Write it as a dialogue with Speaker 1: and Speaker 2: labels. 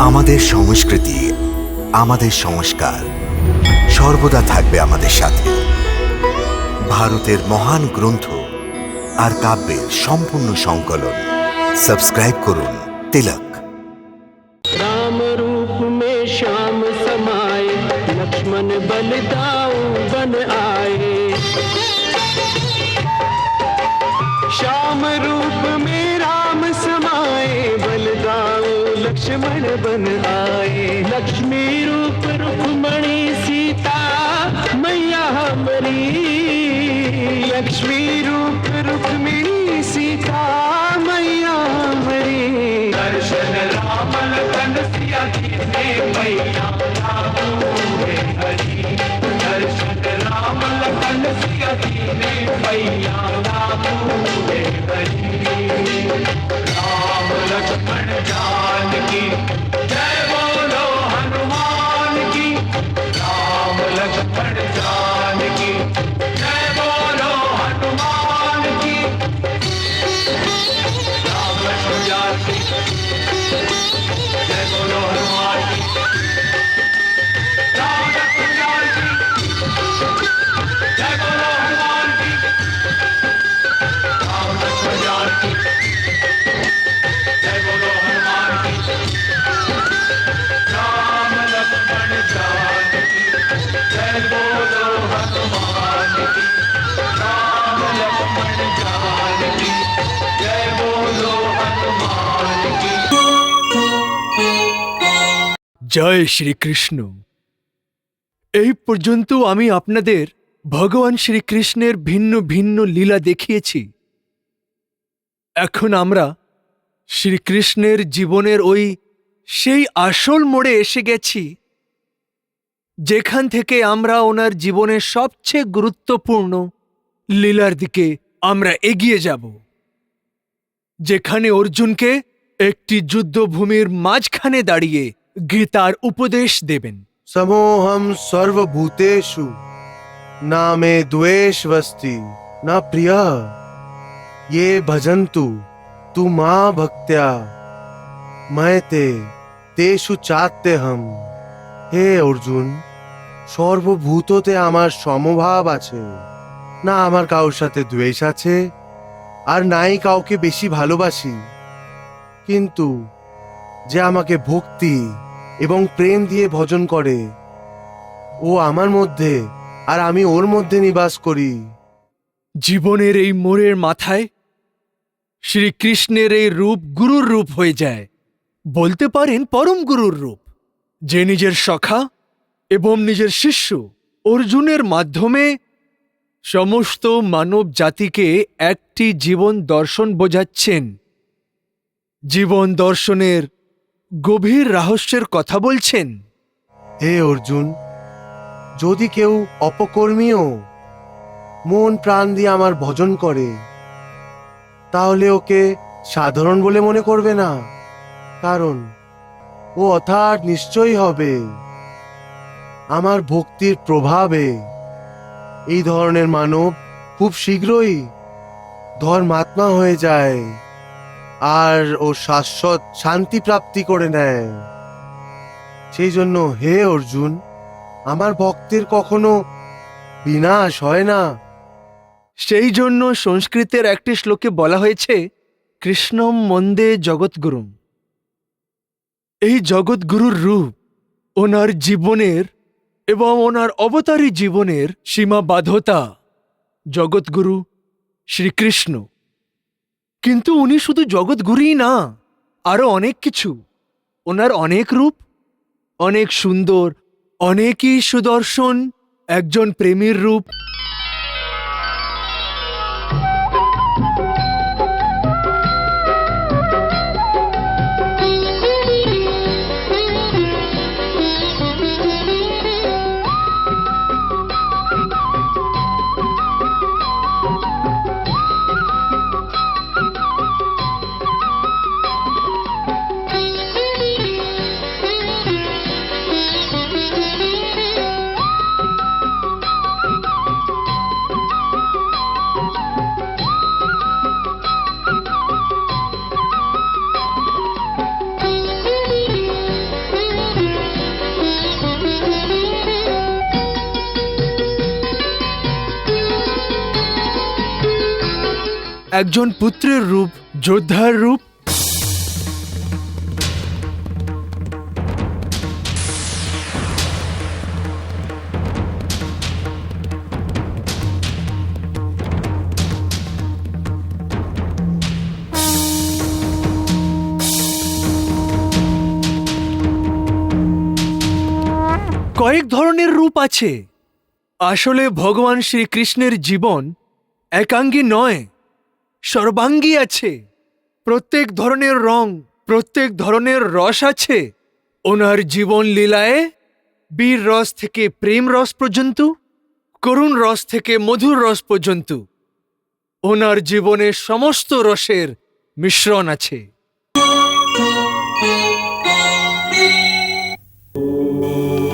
Speaker 1: আমাদের সংস্কৃতি, আমাদের সংস্কার সর্বদা থাকবে আমাদের সাথে। ভারতের মহান গ্রন্থ আর কাব্যের সম্পূর্ণ সংকলন। সাবস্ক্রাইব করুন তিলক।
Speaker 2: राम रूप में श्याम समाए, लक्ष्मण बलिदाऊ बन आए। श्याम रूप में राम समाए, बलिदाऊ लक्ष्मण बन आए। लक्ष्मी रूप रुक्मणी सीता मैया हमारी, लक्ष्मी रूप रुक्मिणी सीता मैया हमारी। दर्शन राम लखन सिया कीने मैया नामूरे हरि, दर्शन राम लखन सिया कीने मैया नामूरे हरि। राम लक्ष्मण जानकी जय बोलो हनुमान की, राम लक्ष्मण जानकी जय बोलो हनुमान की। राम लक्ष्मण जानकी जय बोलो हनुमान की, राम लक्ष्मण जानकी जय बोलो हनुमान की, राम लक्ष्मण जानकी जय बोलो हनुमान की, राम लक्ष्मण जानकी जय बोलो हनुमान की, राम लक्ष्मण जानकी जय बोलो हनुमान की।
Speaker 3: জয় শ্রীকৃষ্ণ। এই পর্যন্ত আমি আপনাদের ভগবান শ্রীকৃষ্ণের ভিন্ন ভিন্ন লীলা দেখিয়েছি। এখন আমরা শ্রীকৃষ্ণের জীবনের সেই আসল মোড়ে এসে গেছি, যেখান থেকে আমরা ওনার জীবনের সবচেয়ে গুরুত্বপূর্ণ লীলার দিকে আমরা এগিয়ে যাব, যেখানে অর্জুনকে একটি যুদ্ধভূমির মাঝখানে দাঁড়িয়ে গীতার উপদেশ দেবেন।
Speaker 4: समोहम सर्वभूतेषु ना मे द्वेषवस्ति ना प्रिय ये भजन्तु तु मा भक्त्या मयते तेषु चात्यहम। হে অর্জুন, সর্বভূততে আমার সমভাব আছে, না আমার কারোর সাথে দ্বেষ আছে আর নাই কাউকে বেশি ভালোবাসি। কিন্তু যে আমাকে ভক্তি এবং প্রেম দিয়ে ভজন করে, ও আমার মধ্যে আর আমি ওর মধ্যে নিবাস করি।
Speaker 3: জীবনের এই মোড়ের মাথায় শ্রীকৃষ্ণের এই রূপ গুরুর রূপ হয়ে যায়, বলতে পারেন পরম গুরুর রূপ, যে নিজের সখা এবং নিজের শিষ্য অর্জুনের মাধ্যমে সমস্ত মানব জাতিকে একটি জীবন দর্শন বোঝাচ্ছেন। জীবন দর্শনের গভীর রহস্যের কথা বলছেন।
Speaker 4: হে অর্জুন, যদি কেউ অপকর্মীও মন প্রাণ দিয়ে আমার ভজন করে, তাহলে ওকে সাধারণ বলে মনে করবে না, কারণ ও অর্থাৎ নিশ্চয়ই হবে আমার ভক্তির প্রভাবে এই ধরনের মানব খুব শীঘ্রই ধর্মাত্মা হয়ে যায় আর ও শাশ্বত শান্তি প্রাপ্তি করে নেয়। সেই জন্য হে অর্জুন, আমার ভক্তের কখনো বিনাশ হয় না।
Speaker 3: সেই জন্য সংস্কৃতের একটি শ্লোকে বলা হয়েছে, কৃষ্ণম মন্দে জগৎগুরুম। এই জগৎগুরুর রূপ ওনার জীবনের এবং ওনার অবতারী জীবনের সীমাবদ্ধতা। জগৎগুরু শ্রীকৃষ্ণ, কিন্তু উনি শুধু জগৎগুরুই না, আরো অনেক কিছু। ওনার অনেক রূপ, অনেক সুন্দর, অনেকই সুদর্শন, একজন প্রেমীর রূপ। একজন পুত্রের রূপ, যোদ্ধার রূপ। কয়েক ধরনের রূপ আছে। আসলে ভগবান শ্রীকৃষ্ণের জীবন একাঙ্গী নয়, সর্বাঙ্গী আছে। প্রত্যেক ধরনের রং, প্রত্যেক ধরনের রস আছে ওনার জীবন লীলায়। বীর রস থেকে প্রেম রস পর্যন্ত, করুণ রস থেকে মধুর রস পর্যন্ত ওনার জীবনে সমস্ত রসের মিশ্রণ আছে।